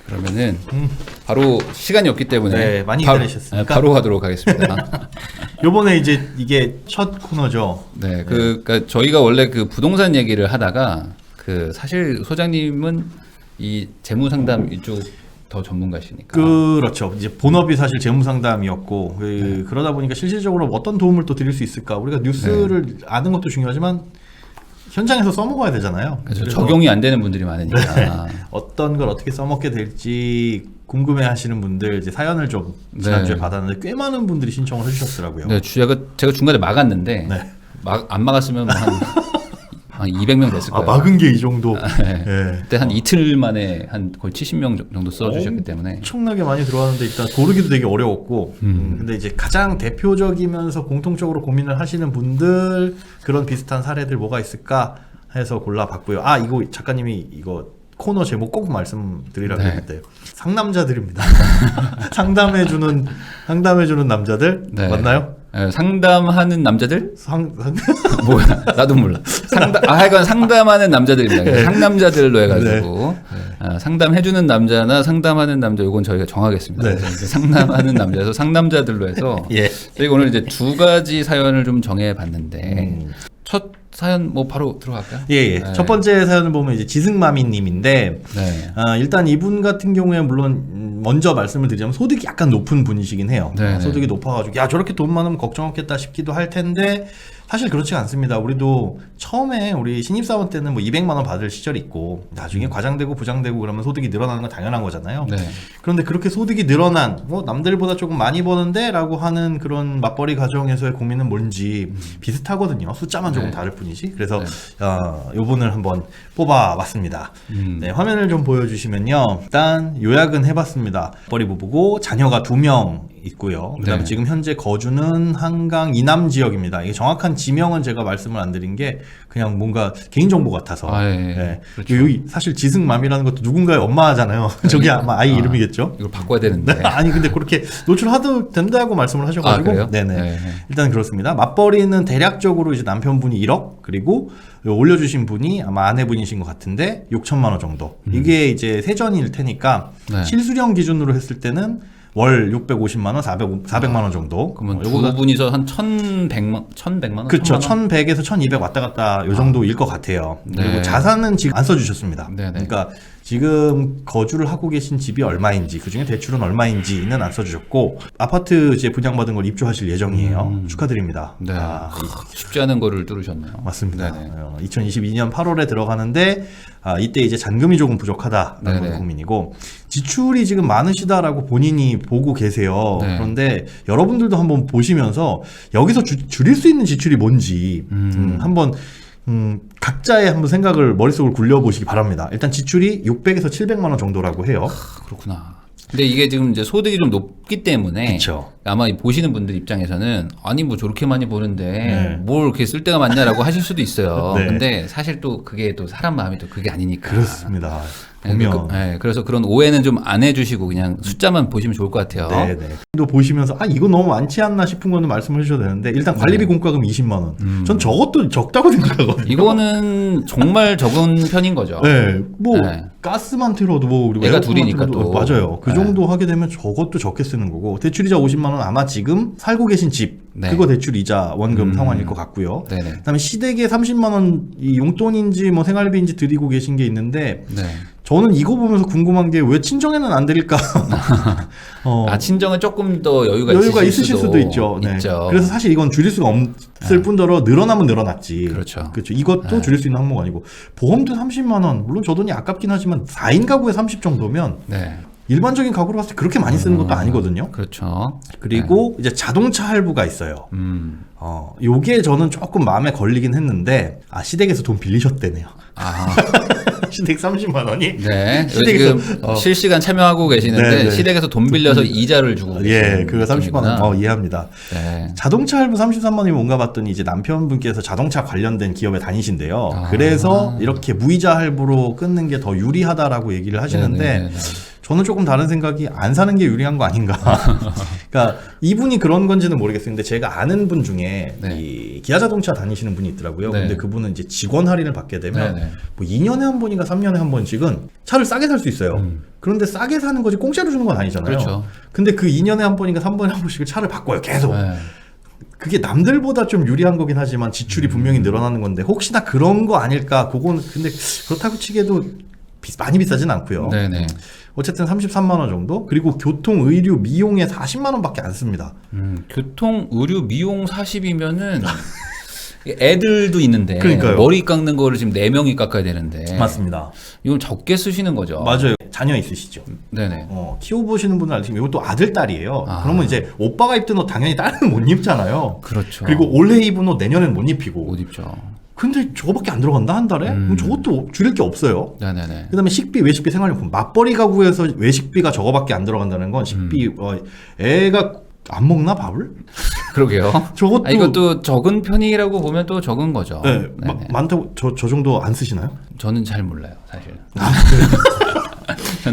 그러면은 바로 시간이 없기 때문에 네, 많이 기다리셨으니까 바로 하도록 하겠습니다. 요번에 이제 이게 첫 코너죠. 네, 그러니까 저희가 원래 그 부동산 얘기를 하다가 그 사실 소장님은 이 재무 상담 이쪽 더 전문가시니까. 그렇죠. 이제 본업이 사실 재무 상담이었고 그러다 보니까 실질적으로 어떤 도움을 또 드릴 수 있을까? 우리가 뉴스를 아는 것도 중요하지만 현장에서 써먹어야 되잖아요. 그렇죠. 적용이 안 되는 분들이 많으니까. 어떤 걸 어떻게 써먹게 될지 궁금해하시는 분들 이제 사연을 좀 지난주에 받았는데 꽤 많은 분들이 신청을 해주셨더라고요. 네, 제가 중간에 막았는데 네. 안 막았으면 한 200명 됐을 거예요. 막은 게 이 정도. 네. 그때 한 이틀 만에 한 거의 70명 정도 써주셨기 때문에 엄청나게 많이 들어왔는데 일단 고르기도 되게 어려웠고 근데 이제 가장 대표적이면서 공통적으로 고민을 하시는 분들 그런 비슷한 사례들 뭐가 있을까 해서 골라봤고요. 아 이거 작가님이 이거 코너 제목 꼭 말씀드리라고 했는데요. 상남자들입니다. 상담해주는 남자들 맞나요? 네, 상담하는 남자들? 뭐야? 나도 몰라. 하여간 상담하는 남자들입니다. 상남자들로 해가지고 상담해주는 남자나 상담하는 남자 이건 저희가 정하겠습니다. 그래서 상담하는 남자에서 상남자들로 해서 저희가 오늘 이제 두 가지 사연을 좀 정해봤는데 첫 사연 뭐 바로 들어갈까요? 네. 첫 번째 사연을 보면 이제 지승마미님인데 일단 이분 같은 경우에 물론 먼저 말씀을 드리자면 소득이 약간 높은 분이시긴 해요. 소득이 높아가지고 야 저렇게 돈 많으면 걱정 없겠다 싶기도 할 텐데 사실 그렇지 않습니다. 우리도 처음에 우리 신입사원 때는 뭐 200만 원 받을 시절이 있고 나중에 과장되고 부장되고 그러면 소득이 늘어나는 건 당연한 거잖아요. 그런데 그렇게 소득이 늘어난 뭐 남들보다 조금 많이 버는데 라고 하는 그런 맞벌이 가정에서의 고민은 뭔지 비슷하거든요. 숫자만 조금 다를 뿐이지. 그래서 요분을 한번 뽑아봤습니다. 화면을 좀 보여주시면요. 일단 요약은 해봤습니다. 맞벌이 부부고 자녀가 2명 있고요. 그다음에 지금 현재 거주는 한강 이남 지역입니다. 이게 정확한 지명은 제가 말씀을 안 드린 게 그냥 뭔가 개인정보 같아서. 그렇죠. 여기 사실 지승맘이라는 것도 누군가의 엄마잖아요. 저게 아마 아이 이름이겠죠. 이걸 바꿔야 되는데. 아니 근데 그렇게 노출하도 된다고 말씀을 하셔가지고. 일단 그렇습니다. 맞벌이는 대략적으로 이제 남편분이 1억 그리고 올려주신 분이 아마 아내분이신 것 같은데 6천만 원 정도. 이게 이제 세전일 테니까 실수령 기준으로 했을 때는 월 650만 원, 400만 원 정도. 그러면 두 분이서 한 1,100만 원? 그렇죠. 1,100에서 1,200 왔다 갔다 요 정도일 것 같아요. 그리고 자산은 지금 안 써주셨습니다. 그러니까 지금 거주를 하고 계신 집이 얼마인지, 그중에 대출은 얼마인지는 안 써주셨고 아파트 이제 분양받은 걸 입주하실 예정이에요. 축하드립니다. 쉽지 않은 거를 뚫으셨네요. 맞습니다. 2022년 8월에 들어가는데 이때 이제 잔금이 조금 부족하다라는 고민이고 지출이 지금 많으시다라고 본인이 보고 계세요. 그런데 여러분들도 한번 보시면서 여기서 줄일 수 있는 지출이 뭔지 한번 각자의 한번 생각을 머릿속으로 굴려보시기 바랍니다. 일단 지출이 600에서 700만 원 정도라고 해요. 그렇구나. 근데 이게 지금 이제 소득이 좀 높기 때문에 아마 보시는 분들 입장에서는 아니 뭐 저렇게 많이 버는데 뭘 이렇게 쓸 데가 많냐라고 하실 수도 있어요. 근데 사실 또 그게 또 사람 마음이 또 그게 아니니까. 그렇습니다. 그래서 그런 오해는 좀 안 해주시고 그냥 숫자만 보시면 좋을 것 같아요. 또 보시면서 이거 너무 많지 않나 싶은 거는 말씀해 주셔도 되는데 일단 관리비 공과금 20만 원. 전 저것도 적다고 생각하거든요. 이거는 정말 적은 편인 거죠. 가스만 틀어도 뭐 그리고 애가 둘이니까 또 맞아요. 그 정도 하게 되면 저것도 적게 쓰는 거고 대출이자 50만 원 아마 지금 살고 계신 집 그거 대출이자 원금 상환일 것 같고요. 그다음에 시댁에 30만 원 용돈인지 뭐 생활비인지 드리고 계신 게 있는데 저는 이거 보면서 궁금한 게 왜 친정에는 안 드릴까? 친정은 조금 더 여유가 있으실 수도 있죠. 그래서 사실 이건 줄일 수가 없을 뿐더러 늘어나면 늘어났지. 그렇죠. 이것도 줄일 수 있는 항목 아니고 보험도 30만 원. 물론 저 돈이 아깝긴 하지만 4인 가구에 30 정도면 일반적인 가구로 봤을 때 그렇게 많이 쓰는 것도 아니거든요. 그리고 이제 자동차 할부가 있어요. 요게 저는 조금 마음에 걸리긴 했는데 시댁에서 돈 빌리셨대네요. 시댁 30만 원이? 지금 실시간 참여하고 계시는데 시댁에서 돈 빌려서 이자를 주고 그거 30만 원 이해합니다. 자동차 할부 33만 원이 뭔가 봤더니 이제 남편분께서 자동차 관련된 기업에 다니신대요. 그래서 이렇게 무이자 할부로 끊는 게 더 유리하다라고 얘기를 하시는데 저는 조금 다른 생각이 안 사는 게 유리한 거 아닌가. 그러니까 이분이 그런 건지는 모르겠는데 제가 아는 분 중에 네. 이 기아자동차 다니시는 분이 있더라고요. 네. 근데 그분은 이제 직원 할인을 받게 되면 네, 네. 뭐 2년에 한 번인가 3년에 한 번씩은 차를 싸게 살 수 있어요. 그런데 싸게 사는 거지 공짜로 주는 건 아니잖아요. 그렇죠. 근데 그 2년에 한 번인가 3번에 한 번씩을 차를 바꿔요. 계속. 네. 그게 남들보다 좀 유리한 거긴 하지만 지출이 분명히 늘어나는 건데 혹시나 그런 거 아닐까? 그건 근데 그렇다고 치기에도 많이 비싸진 않고요. 네네. 어쨌든 33만 원 정도. 그리고 교통, 의류, 미용에 40만 원밖에 안 씁니다. 교통, 의류, 미용 40이면은 애들도 있는데 그러니까요. 머리 깎는 거를 지금 4명이 깎아야 되는데 맞습니다. 이건 적게 쓰시는 거죠. 맞아요. 자녀 있으시죠? 네네. 키워보시는 분은 알지만 이것도 아들, 딸이에요. 아. 그러면 이제 오빠가 입던 옷 당연히 딸은 못 입잖아요. 그렇죠. 그리고 올해 입은 옷 내년엔 못 입히고. 못 입죠. 근데 저거밖에 안 들어간다 한 달에? 그럼 저것도 줄일 게 없어요. 네네네. 그다음에 식비, 외식비, 생활용품. 맞벌이 가구에서 외식비가 저거밖에 안 들어간다는 건 식비. 애가 안 먹나 밥을? 그러게요. 저것도 이것도 적은 편이라고 보면 또 적은 거죠. 네, 네네. 많다고 저 정도 안 쓰시나요? 저는 잘 몰라요, 사실.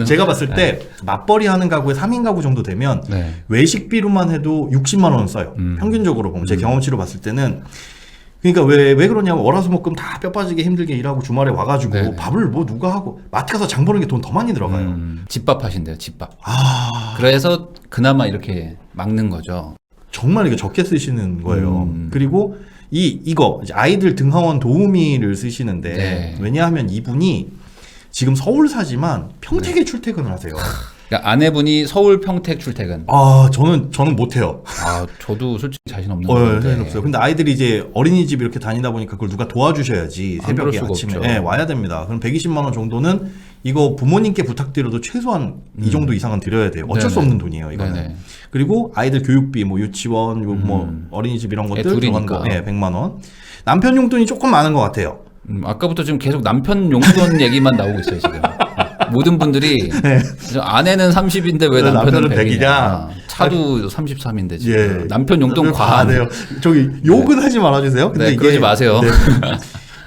제가 봤을 때 맞벌이 하는 가구에 3인 가구 정도 되면 네. 외식비로만 해도 60만 원 써요. 평균적으로 보면 제 경험치로 봤을 때는 그러니까 왜 그러냐면 월화수목금 다 뼈 빠지게 힘들게 일하고 주말에 와가지고 네네. 밥을 뭐 누가 하고 마트 가서 장 보는 게 돈 더 많이 들어가요. 집밥 하신대요, 집밥. 아 그래서 그나마 이렇게 막는 거죠. 정말 이게 적게 쓰시는 거예요. 그리고 이거 이제 아이들 등하원 도우미를 쓰시는데 네. 왜냐하면 이분이 지금 서울 사지만 평택에 출퇴근을 하세요. 그러니까 아내분이 서울 평택 출퇴근. 아 저는 못해요. 아, 저도 솔직히 자신 없는 건데. 자신 없어요. 근데 아이들이 이제 어린이집 이렇게 다니다 보니까 그걸 누가 도와주셔야지 안 그럴 새벽에 수가 아침에 없죠. 예, 와야 됩니다. 그럼 120만 원 정도는 이거 부모님께 부탁드려도 최소한 이 정도 이상은 드려야 돼요. 어쩔 수 네네. 없는 돈이에요, 이거는. 네네. 그리고 아이들 교육비, 뭐 유치원, 뭐 어린이집 이런 것들 들어간 거, 둘이니까. 100만 원. 남편 용돈이 조금 많은 것 같아요. 아까부터 지금 계속 남편 용돈 얘기만 나오고 있어요, 지금. 모든 분들이 저 아내는 30인데 왜 남편은 100이냐. 차도 33인데 지금. 예. 남편 용돈 과하네요. 저기 욕은 하지 말아주세요. 근데 네, 이게 그러지 마세요. 네.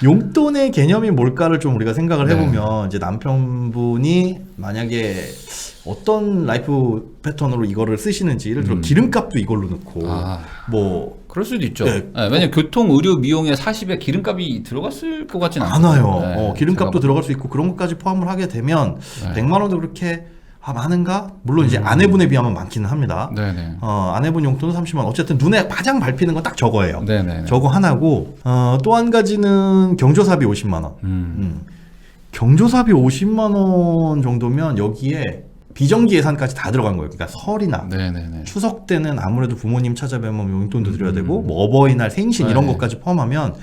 용돈의 개념이 뭘까를 좀 우리가 생각을 해보면 이제 남편분이 만약에 어떤 라이프 패턴으로 이거를 쓰시는지 예를 들어 기름값도 이걸로 넣고 뭐 그럴 수도 있죠. 네. 네, 왜냐면 교통, 의료, 미용에 40에 기름값이 들어갔을 것 같진 않아요. 네, 기름값도 들어갈 수 있고 그런 것까지 포함을 하게 되면 100만 원도 그렇게 많은가? 물론 이제 아내분에 비하면 많기는 합니다. 네네. 아내분 용돈은 30만 원. 어쨌든 눈에 가장 밟히는 건 딱 저거예요. 네네. 저거 하나고 또 한 가지는 경조사비 50만 원. 경조사비 50만 원 정도면 여기에 비정기 예산까지 다 들어간 거예요. 그러니까 설이나 네네네. 추석 때는 아무래도 부모님 찾아뵈면 용돈도 드려야 되고 뭐 어버이날 생신 이런 것까지 포함하면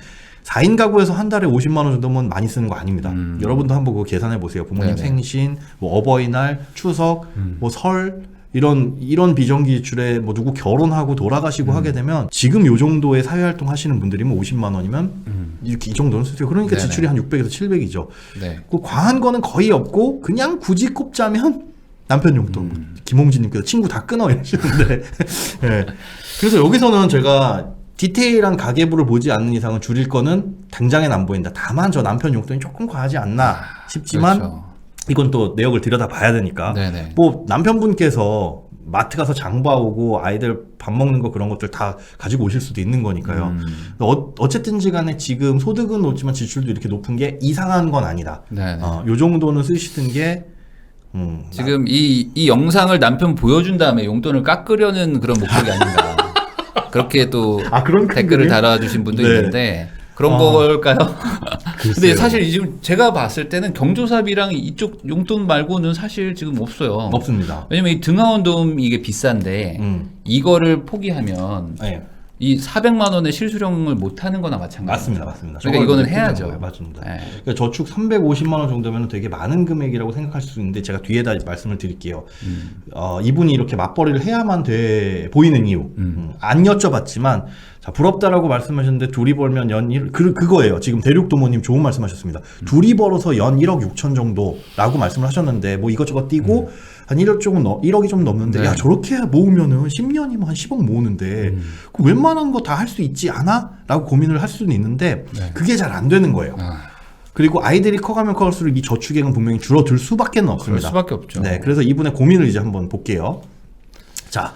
4인 가구에서 한 달에 50만 원 정도면 많이 쓰는 거 아닙니다. 여러분도 한번 그거 계산해 보세요. 부모님 네네. 생신, 뭐 어버이날, 추석, 뭐 설 이런 비정기 지출에 뭐 누구 결혼하고 돌아가시고 하게 되면 지금 요 정도의 사회활동 하시는 분들이면 50만 원이면 이렇게 이 정도는 쓰세요. 그러니까 네네. 지출이 한 600에서 700이죠. 네. 그 과한 거는 거의 없고 그냥 굳이 꼽자면 남편 용돈. 김홍진님께서 친구 다 끊어 이러시는데 네. 그래서 여기서는 제가 디테일한 가계부를 보지 않는 이상은 줄일 거는 당장엔 안 보인다. 다만 저 남편 용돈이 조금 과하지 않나 싶지만 그렇죠. 이건 또 내역을 들여다 봐야 되니까 네네. 뭐 남편분께서 마트 가서 장 봐오고 아이들 밥 먹는 거 그런 것들 다 가지고 오실 수도 있는 거니까요. 어쨌든지 간에 지금 소득은 높지만 지출도 이렇게 높은 게 이상한 건 아니다. 네네. 요 정도는 쓰시는 게 지금 이 영상을 남편 보여준 다음에 용돈을 깎으려는 그런 목적이 아닌가. 그렇게 또 그런 댓글을 큰일이에요? 달아주신 분도 네. 있는데 그런 걸까요? 근데 글쎄요. 사실 지금 제가 봤을 때는 경조사비랑 이쪽 용돈 말고는 사실 지금 없어요. 없습니다. 왜냐면 이 등하원 도움 이게 비싼데 이거를 포기하면 네. 이 400만 원의 실수령을 못 하는 거나 마찬가지입니다. 맞습니다. 그러니까 이거는 해야죠. 맞습니다. 네. 그러니까 저축 350만 원 정도면 되게 많은 금액이라고 생각하실 수 있는데 제가 뒤에다 말씀을 드릴게요. 이분이 이렇게 맞벌이를 해야만 돼 보이는 이유 안 여쭤봤지만 자 부럽다라고 말씀하셨는데 둘이 벌면 연 1, 그거예요. 지금 대륙도모님 좋은 말씀하셨습니다. 둘이 벌어서 연 1억 6천 정도라고 말씀을 하셨는데 뭐 이것저것 띄고 한 1억 조금 1억이 좀 넘는데 네. 야 저렇게 모으면은 10년이면 한 10억 모으는데 그 웬만한 거 다 할 수 있지 않아? 라고 고민을 할 수는 있는데 그게 잘 안 되는 거예요. 그리고 아이들이 커가면 커갈수록 이 저축액은 분명히 줄어들 수밖에 없습니다. 그럴 수밖에 없죠. 네, 그래서 이분의 고민을 이제 한번 볼게요. 자,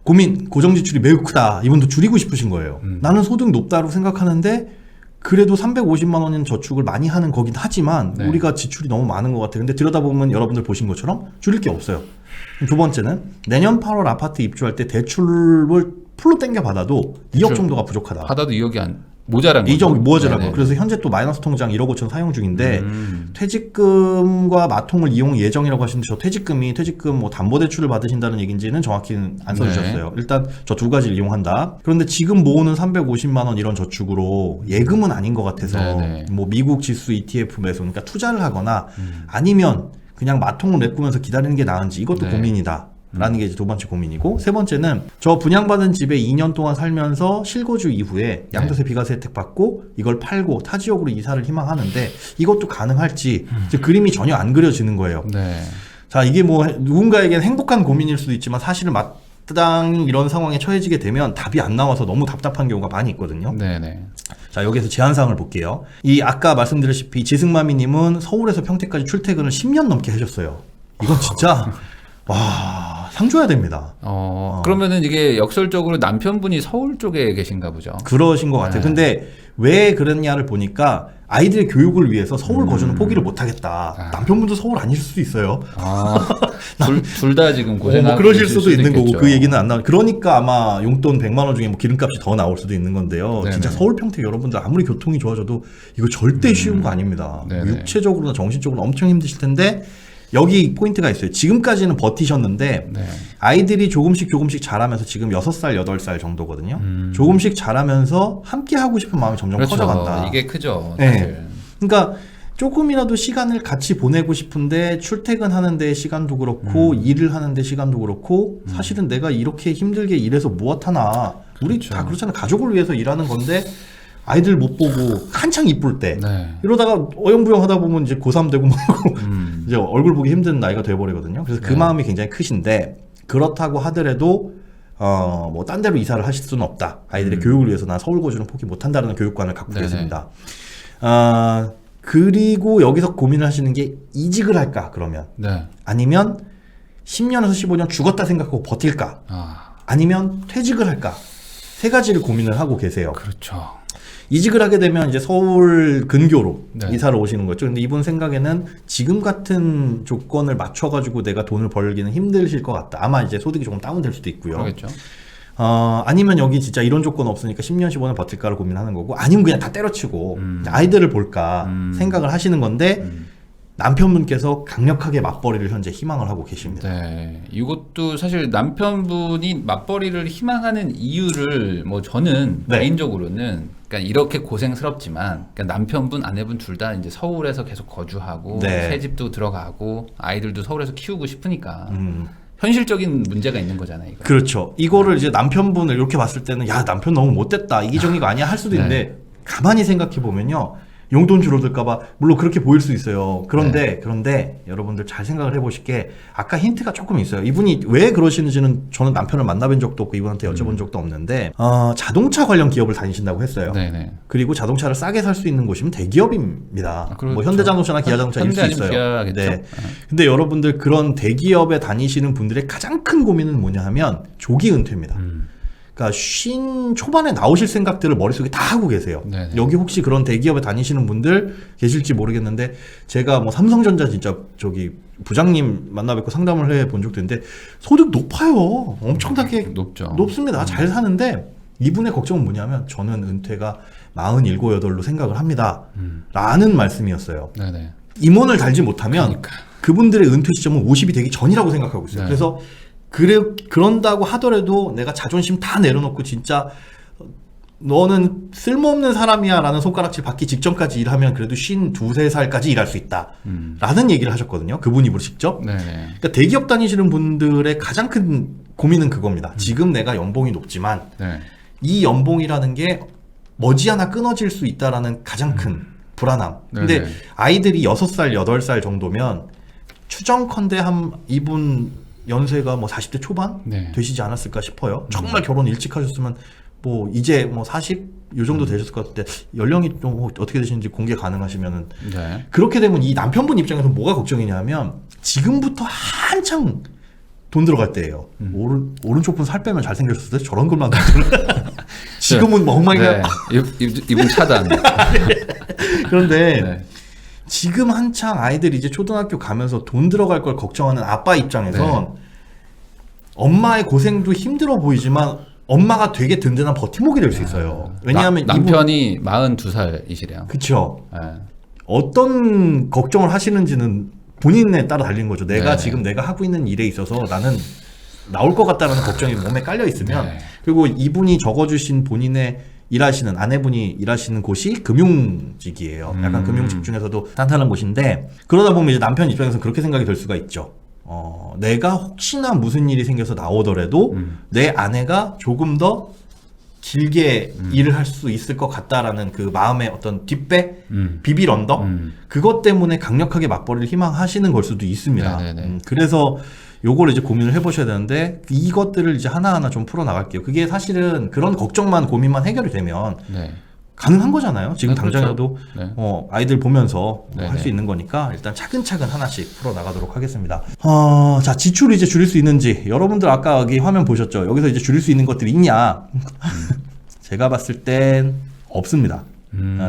고민, 고정지출이 매우 크다. 이분도 줄이고 싶으신 거예요. 나는 소득 높다고 생각하는데 그래도 350만 원인 저축을 많이 하는 거긴 하지만 네. 우리가 지출이 너무 많은 것 같아요. 근데 들여다보면 여러분들 보신 것처럼 줄일 게 없어요. 두 번째는 내년 8월 아파트 입주할 때 대출을 풀로 땡겨 받아도 2억 정도가 부족하다. 받아도 2억이 모자란 거죠. 2억 모자란 거. 네네. 그래서 현재 또 마이너스 통장 1억 5천 사용 중인데 퇴직금과 마통을 이용 예정이라고 하시는데 저 퇴직금 뭐 담보대출을 받으신다는 얘기인지는 정확히는 안 써주셨어요. 네. 일단 저 두 가지를 이용한다. 그런데 지금 모으는 350만 원 이런 저축으로 예금은 아닌 것 같아서 네네. 뭐 미국 지수 ETF 매수 그러니까 투자를 하거나 아니면 그냥 마통을 메꾸면서 기다리는 게 나은지 이것도 네. 고민이다. 라는 게 이제 두 번째 고민이고 세 번째는 저 분양받은 집에 2년 동안 살면서 실거주 이후에 양도세 비과세 혜택 받고 이걸 팔고 타 지역으로 이사를 희망하는데 이것도 가능할지 이제 그림이 전혀 안 그려지는 거예요. 네. 자, 이게 뭐 누군가에겐 행복한 고민일 수도 있지만 사실은 마땅히 이런 상황에 처해지게 되면 답이 안 나와서 너무 답답한 경우가 많이 있거든요. 네네. 자, 여기에서 제한사항을 볼게요. 이 아까 말씀드렸다시피 지승마미님은 서울에서 평택까지 출퇴근을 10년 넘게 하셨어요. 이건 진짜 와, 상 줘야 됩니다. 그러면은 이게 역설적으로 남편분이 서울 쪽에 계신가 보죠. 그러신 것 같아요. 네. 근데 왜 그랬냐를 보니까 아이들의 교육을 위해서 서울 거주는 포기를 못 하겠다. 남편분도 서울 아니실 수도 있어요. 둘 다 지금 고생하고 뭐 그러실 수도 있는 있겠죠. 거고 그 얘기는 안 나와. 그러니까 아마 용돈 100만 원 중에 뭐 기름값이 더 나올 수도 있는 건데요. 네네. 진짜 서울 평택 여러분들 아무리 교통이 좋아져도 이거 절대 쉬운 거 아닙니다. 네네. 육체적으로나 정신적으로 엄청 힘드실 텐데 여기 포인트가 있어요. 지금까지는 버티셨는데 네. 아이들이 조금씩 자라면서 지금 6살, 8살 정도거든요. 조금씩 자라면서 함께 하고 싶은 마음이 점점 그렇죠. 커져간다. 이게 크죠. 네. 사실. 그러니까 조금이라도 시간을 같이 보내고 싶은데 출퇴근하는 데 시간도 그렇고 일을 하는 데 시간도 그렇고 사실은 내가 이렇게 힘들게 일해서 무엇하나 우리 그렇죠. 다 그렇잖아요. 가족을 위해서 일하는 건데 아이들 못 보고 한창 이쁠 때 네. 이러다가 어영부영 하다 보면 이제 고3 되고 뭐고 이제 얼굴 보기 힘든 나이가 돼버리거든요. 그래서 그 네. 마음이 굉장히 크신데 그렇다고 하더라도 뭐 딴 데로 이사를 하실 수는 없다. 아이들의 교육을 위해서 난 서울 거주는 포기 못한다는 교육관을 갖고 네네. 계십니다. 그리고 여기서 고민을 하시는 게 이직을 할까 그러면 네. 아니면 10년에서 15년 죽었다 생각하고 버틸까 아니면 퇴직을 할까 세 가지를 고민을 하고 계세요. 그렇죠. 이직을 하게 되면 이제 서울 근교로 네. 이사를 오시는 거죠. 근데 이분 생각에는 지금 같은 조건을 맞춰가지고 내가 돈을 벌기는 힘드실 것 같다. 아마 이제 소득이 조금 다운될 수도 있고요. 그러겠죠. 아니면 여기 진짜 이런 조건 없으니까 10년, 15년 버틸까를 고민하는 거고, 아니면 그냥 다 때려치고 아이들을 볼까 생각을 하시는 건데, 남편분께서 강력하게 맞벌이를 현재 희망을 하고 계십니다. 네. 이것도 사실 남편분이 맞벌이를 희망하는 이유를 뭐 저는 네. 개인적으로는 그러니까 이렇게 고생스럽지만 그러니까 남편분, 아내분 둘 다 이제 서울에서 계속 거주하고 네. 새 집도 들어가고 아이들도 서울에서 키우고 싶으니까 현실적인 문제가 있는 거잖아요. 이거. 그렇죠. 이거를 이제 남편분을 이렇게 봤을 때는 야, 남편 너무 못됐다. 이기적이가 아니야 할 수도 있는데 가만히 생각해 보면요. 용돈 줄어들까봐 물론 그렇게 보일 수 있어요. 그런데 여러분들 잘 생각을 해보실 게 아까 힌트가 조금 있어요. 이분이 왜 그러시는지는 저는 남편을 만나뵌 적도 없고 이분한테 여쭤본 적도 없는데 자동차 관련 기업을 다니신다고 했어요. 네네. 그리고 자동차를 싸게 살 수 있는 곳이면 대기업입니다. 그렇죠. 뭐 현대자동차나 기아자동차일 현대 수 아니면 있어요. 기아겠죠. 네. 근데 여러분들 그런 대기업에 다니시는 분들의 가장 큰 고민은 뭐냐 하면 조기 은퇴입니다. 그러니까 50 초반에 나오실 생각들을 머릿속에 다 하고 계세요. 네네. 여기 혹시 그런 대기업에 다니시는 분들 계실지 모르겠는데 제가 뭐 삼성전자 진짜 저기 부장님 만나 뵙고 상담을 해 본 적도 있는데 소득 높아요. 엄청나게 높죠. 높습니다. 잘 사는데 이분의 걱정은 뭐냐면 저는 은퇴가 47, 8로 생각을 합니다. 라는 말씀이었어요. 네네. 임원을 달지 못하면 그러니까. 그분들의 은퇴 시점은 50이 되기 전이라고 생각하고 있어요. 네. 그래서 그런다고 하더라도 내가 자존심 다 내려놓고 진짜 너는 쓸모없는 사람이야 라는 손가락질 받기 직전까지 일하면 그래도 52, 3살까지 일할 수 있다 라는 얘기를 하셨거든요. 그분 입으로 직접. 네네. 그러니까 대기업 다니시는 분들의 가장 큰 고민은 그겁니다. 지금 내가 연봉이 높지만 네. 이 연봉이라는 게 머지않아 끊어질 수 있다라는 가장 큰 불안함. 근데 네네. 아이들이 6살, 8살 정도면 추정컨대 한 이분 연세가 뭐 40대 초반 네. 되시지 않았을까 싶어요. 정말 결혼 일찍 하셨으면 뭐 이제 뭐 40 요 정도 되셨을 것 같은데 연령이 좀 어떻게 되시는지 공개 가능하시면은 네. 그렇게 되면 이 남편분 입장에서 뭐가 걱정이냐면 지금부터 한창 돈 들어갈 때예요. 오른쪽 분 살 빼면 잘생겼을 때 저런 것만 지금은 뭐 엉망이가 네. 이분 차단. 그런데 네. 지금 한창 아이들이 이제 초등학교 가면서 돈 들어갈 걸 걱정하는 아빠 입장에선 네. 엄마의 고생도 힘들어 보이지만 엄마가 되게 든든한 버팀목이 될 수 있어요. 왜냐하면 남편이 42살이시래요. 그쵸. 네. 어떤 걱정을 하시는지는 본인에 따라 달린 거죠. 내가 네. 지금 내가 하고 있는 일에 있어서 나는 나올 것 같다라는 걱정이 몸에 깔려 있으면 네. 그리고 이분이 적어주신 본인의 일하시는 아내분이 일하시는 곳이 금융직이에요. 약간 금융직 중에서도 탄탄한 곳인데 그러다 보면 이제 남편 입장에서 그렇게 생각이 들 수가 있죠. 내가 혹시나 무슨 일이 생겨서 나오더라도 내 아내가 조금 더 길게 일을 할 수 있을 것 같다라는 그 마음의 어떤 뒷배, 비빌 언덕 그것 때문에 강력하게 맞벌이를 희망하시는 걸 수도 있습니다. 그래서 요거를 이제 고민을 해보셔야 되는데 이것들을 이제 하나하나 좀 풀어나갈게요. 그게 사실은 그런 걱정만 고민만 해결이 되면 네. 가능한 거잖아요. 지금 그렇죠. 당장이라도 네. 아이들 보면서 네, 할 수 네. 있는 거니까 일단 차근차근 하나씩 풀어나가도록 하겠습니다. 자, 지출을 이제 줄일 수 있는지 여러분들 아까 여기 화면 보셨죠? 여기서 이제 줄일 수 있는 것들이 있냐? 제가 봤을 땐 없습니다.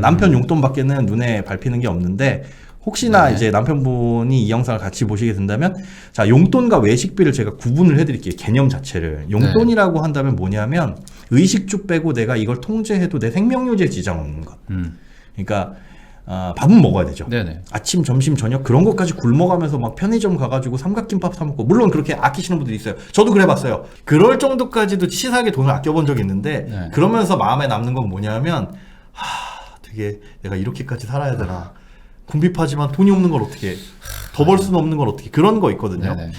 남편 용돈 밖에는 눈에 밟히는 게 없는데 혹시나 네. 이제 남편분이 이 영상을 같이 보시게 된다면 자, 용돈과 외식비를 제가 구분을 해드릴게요. 개념 자체를. 용돈이라고 한다면 뭐냐면 의식주 빼고 내가 이걸 통제해도 내 생명유지에 지장 없는 것. 그러니까 밥은 먹어야 되죠. 네네. 아침, 점심, 저녁 그런 것까지 굶어가면서 막 편의점 가가지고 삼각김밥 사 먹고 물론 그렇게 아끼시는 분들이 있어요. 저도 그래봤어요. 그럴 정도까지도 치사하게 돈을 아껴본 적이 있는데 네. 그러면서 마음에 남는 건 뭐냐면 되게 내가 이렇게까지 살아야 되나. 궁핍하지만 돈이 없는 걸 어떻게 더 벌 수는 없는 걸 어떻게 그런 거 있거든요. 네네.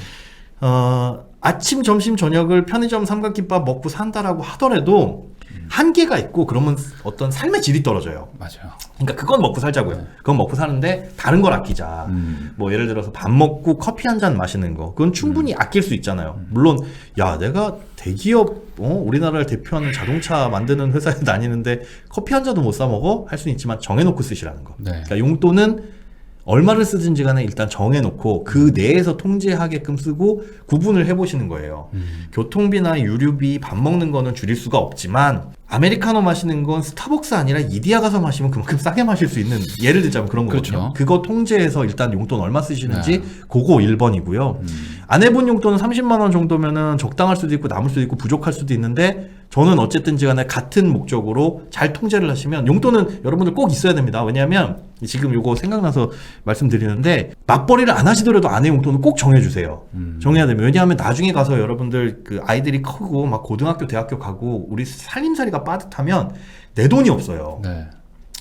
아침, 점심, 저녁을 편의점 삼각김밥 먹고 산다라고 하더라도 한계가 있고 그러면 어떤 삶의 질이 떨어져요. 맞아요. 그러니까 그건 먹고 살자고요. 그건 먹고 사는데 다른 걸 아끼자. 뭐 예를 들어서 밥 먹고 커피 한 잔 마시는 거. 그건 충분히 아낄 수 있잖아요. 물론 야 내가 대기업 우리나라를 대표하는 자동차 만드는 회사에 다니는데 커피 한 잔도 못 사 먹어? 할 수는 있지만 정해놓고 쓰시라는 거. 네. 그러니까 용돈은 얼마를 쓰든지 간에 일단 정해놓고 그 내에서 통제하게끔 쓰고 구분을 해보시는 거예요. 교통비나 유류비, 밥 먹는 거는 줄일 수가 없지만 아메리카노 마시는 건 스타벅스 아니라 이디야 가서 마시면 그만큼 싸게 마실 수 있는 예를 들자면 그런 거거든요. 그렇죠. 그거 통제해서 일단 용돈 얼마 쓰시는지 그거 1번이고요. 아내분 용돈은 30만 원 정도면은 적당할 수도 있고 남을 수도 있고 부족할 수도 있는데 저는 어쨌든지 간에 같은 목적으로 잘 통제를 하시면 용돈은 여러분들 꼭 있어야 됩니다. 왜냐하면 지금 요거 생각나서 말씀드리는데 맞벌이를 안 하시더라도 아내 용돈은 꼭 정해주세요. 정해야 됩니다. 왜냐하면 나중에 가서 여러분들 그 아이들이 크고 막 고등학교, 대학교 가고 우리 살림살이가 빠듯하면 내 돈이 없어요. 네.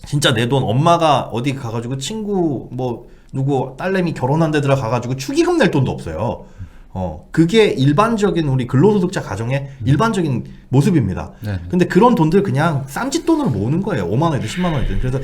진짜 내 돈 엄마가 어디 가가지고 친구 뭐 누구 딸내미 결혼한 데 들어가가지고 축의금 낼 돈도 없어요. 그게 일반적인 우리 근로소득자 가정의 일반적인 모습입니다. 네. 근데 그런 돈들 그냥 쌈짓돈으로 모으는 거예요. 5만 원이든 10만 원이든. 그래서